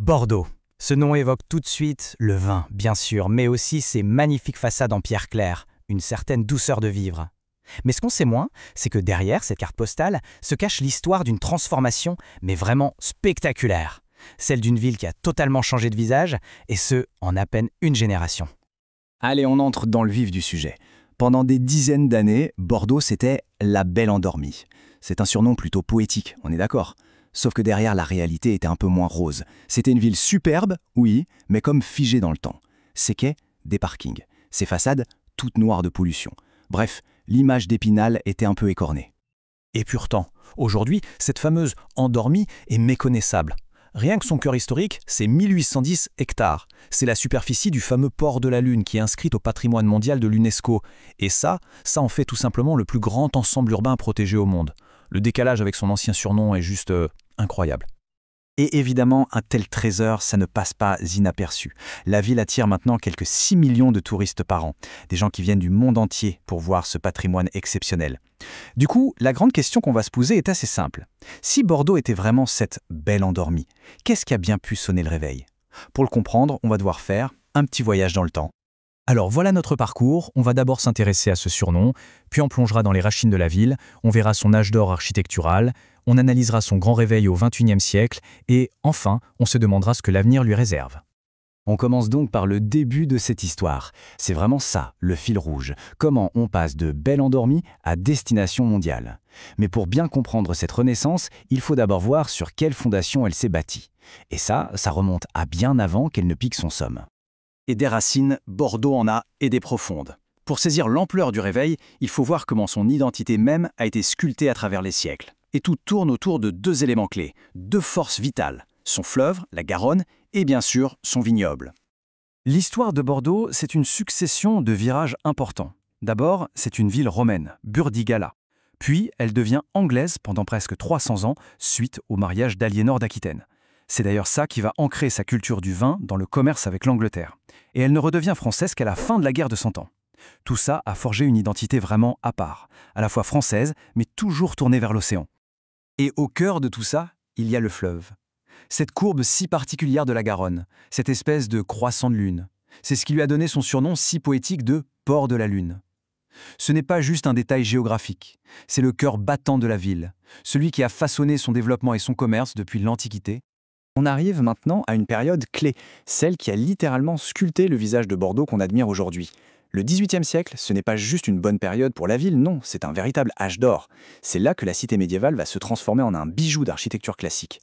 Bordeaux. Ce nom évoque tout de suite le vin, bien sûr, mais aussi ses magnifiques façades en pierre claire, une certaine douceur de vivre. Mais ce qu'on sait moins, c'est que derrière cette carte postale se cache l'histoire d'une transformation, mais vraiment spectaculaire. Celle d'une ville qui a totalement changé de visage, et ce, en à peine une génération. Allez, on entre dans le vif du sujet. Pendant des dizaines d'années, Bordeaux, c'était la Belle Endormie. C'est un surnom plutôt poétique, on est d'accord. Sauf que derrière, la réalité était un peu moins rose. C'était une ville superbe, oui, mais comme figée dans le temps. Ses quais, des parkings. Ses façades, toutes noires de pollution. Bref, l'image d'Épinal était un peu écornée. Et pourtant, aujourd'hui, cette fameuse endormie est méconnaissable. Rien que son cœur historique, c'est 1810 hectares. C'est la superficie du fameux port de la Lune qui est inscrite au patrimoine mondial de l'UNESCO. Et ça en fait tout simplement le plus grand ensemble urbain protégé au monde. Le décalage avec son ancien surnom est juste incroyable. Et évidemment, un tel trésor, ça ne passe pas inaperçu. La ville attire maintenant quelques 6 millions de touristes par an, des gens qui viennent du monde entier pour voir ce patrimoine exceptionnel. Du coup, la grande question qu'on va se poser est assez simple. Si Bordeaux était vraiment cette belle endormie, qu'est-ce qui a bien pu sonner le réveil? Pour le comprendre, on va devoir faire un petit voyage dans le temps. Alors voilà notre parcours, on va d'abord s'intéresser à ce surnom, puis on plongera dans les racines de la ville, on verra son âge d'or architectural, on analysera son grand réveil au XXIe siècle, et enfin, on se demandera ce que l'avenir lui réserve. On commence donc par le début de cette histoire. C'est vraiment ça, le fil rouge. Comment on passe de Belle Endormie à destination mondiale. Mais pour bien comprendre cette renaissance, il faut d'abord voir sur quelle fondation elle s'est bâtie. Et ça remonte à bien avant qu'elle ne pique son somme. Et des racines, Bordeaux en a, et des profondes. Pour saisir l'ampleur du réveil, il faut voir comment son identité même a été sculptée à travers les siècles. Et tout tourne autour de deux éléments clés, deux forces vitales, son fleuve, la Garonne, et bien sûr son vignoble. L'histoire de Bordeaux, c'est une succession de virages importants. D'abord, c'est une ville romaine, Burdigala. Puis, elle devient anglaise pendant presque 300 ans, suite au mariage d'Aliénor d'Aquitaine. C'est d'ailleurs ça qui va ancrer sa culture du vin dans le commerce avec l'Angleterre. Et elle ne redevient française qu'à la fin de la guerre de Cent Ans. Tout ça a forgé une identité vraiment à part, à la fois française, mais toujours tournée vers l'océan. Et au cœur de tout ça, il y a le fleuve. Cette courbe si particulière de la Garonne, cette espèce de croissant de lune. C'est ce qui lui a donné son surnom si poétique de « port de la Lune ». Ce n'est pas juste un détail géographique, c'est le cœur battant de la ville, celui qui a façonné son développement et son commerce depuis l'Antiquité. On arrive maintenant à une période clé, celle qui a littéralement sculpté le visage de Bordeaux qu'on admire aujourd'hui. Le XVIIIe siècle, ce n'est pas juste une bonne période pour la ville, non, c'est un véritable âge d'or. C'est là que la cité médiévale va se transformer en un bijou d'architecture classique.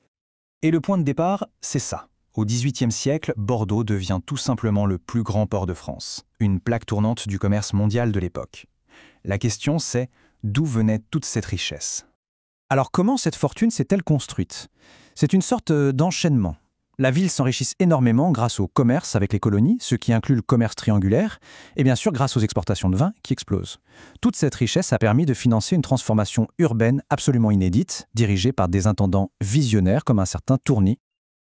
Et le point de départ, c'est ça. Au XVIIIe siècle, Bordeaux devient tout simplement le plus grand port de France, une plaque tournante du commerce mondial de l'époque. La question c'est, d'où venait toute cette richesse? Alors comment cette fortune s'est-elle construite? C'est une sorte d'enchaînement. La ville s'enrichit énormément grâce au commerce avec les colonies, ce qui inclut le commerce triangulaire, et bien sûr grâce aux exportations de vin qui explosent. Toute cette richesse a permis de financer une transformation urbaine absolument inédite, dirigée par des intendants visionnaires comme un certain Tourny.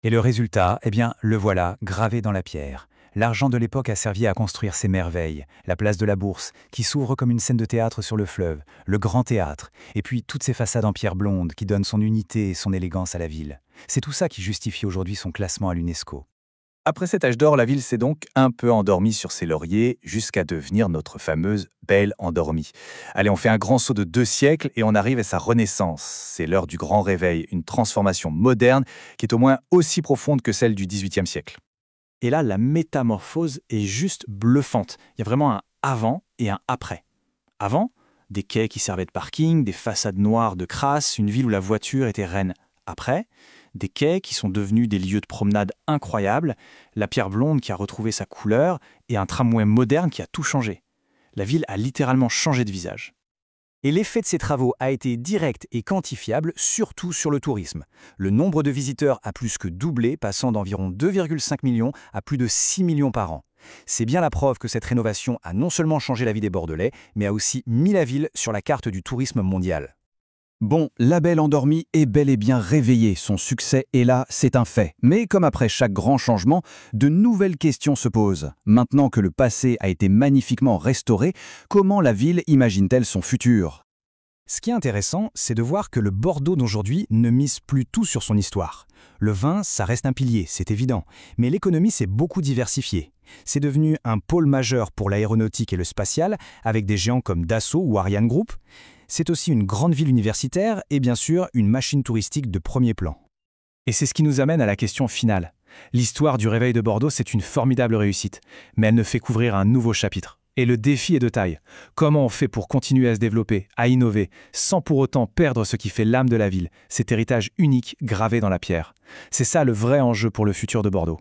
Et le résultat, eh bien, le voilà, gravé dans la pierre. L'argent de l'époque a servi à construire ces merveilles, la place de la Bourse, qui s'ouvre comme une scène de théâtre sur le fleuve, le Grand Théâtre, et puis toutes ces façades en pierre blonde qui donnent son unité et son élégance à la ville. C'est tout ça qui justifie aujourd'hui son classement à l'UNESCO. Après cet âge d'or, la ville s'est donc un peu endormie sur ses lauriers, jusqu'à devenir notre fameuse Belle Endormie. Allez, on fait un grand saut de 2 siècles et on arrive à sa renaissance. C'est l'heure du grand réveil, une transformation moderne qui est au moins aussi profonde que celle du XVIIIe siècle. Et là, la métamorphose est juste bluffante. Il y a vraiment un avant et un après. Avant, des quais qui servaient de parking, des façades noires de crasse, une ville où la voiture était reine. Après, des quais qui sont devenus des lieux de promenade incroyables, la pierre blonde qui a retrouvé sa couleur et un tramway moderne qui a tout changé. La ville a littéralement changé de visage. Et l'effet de ces travaux a été direct et quantifiable, surtout sur le tourisme. Le nombre de visiteurs a plus que doublé, passant d'environ 2,5 millions à plus de 6 millions par an. C'est bien la preuve que cette rénovation a non seulement changé la vie des Bordelais, mais a aussi mis la ville sur la carte du tourisme mondial. Bon, la Belle Endormie est bel et bien réveillée, son succès est là, c'est un fait. Mais comme après chaque grand changement, de nouvelles questions se posent. Maintenant que le passé a été magnifiquement restauré, comment la ville imagine-t-elle son futur? Ce qui est intéressant, c'est de voir que le Bordeaux d'aujourd'hui ne mise plus tout sur son histoire. Le vin, ça reste un pilier, c'est évident, mais l'économie s'est beaucoup diversifiée. C'est devenu un pôle majeur pour l'aéronautique et le spatial, avec des géants comme Dassault ou Ariane Group. C'est aussi une grande ville universitaire et bien sûr une machine touristique de premier plan. Et c'est ce qui nous amène à la question finale. L'histoire du réveil de Bordeaux, c'est une formidable réussite, mais elle ne fait qu'ouvrir un nouveau chapitre. Et le défi est de taille. Comment on fait pour continuer à se développer, à innover, sans pour autant perdre ce qui fait l'âme de la ville, cet héritage unique gravé dans la pierre? C'est ça le vrai enjeu pour le futur de Bordeaux.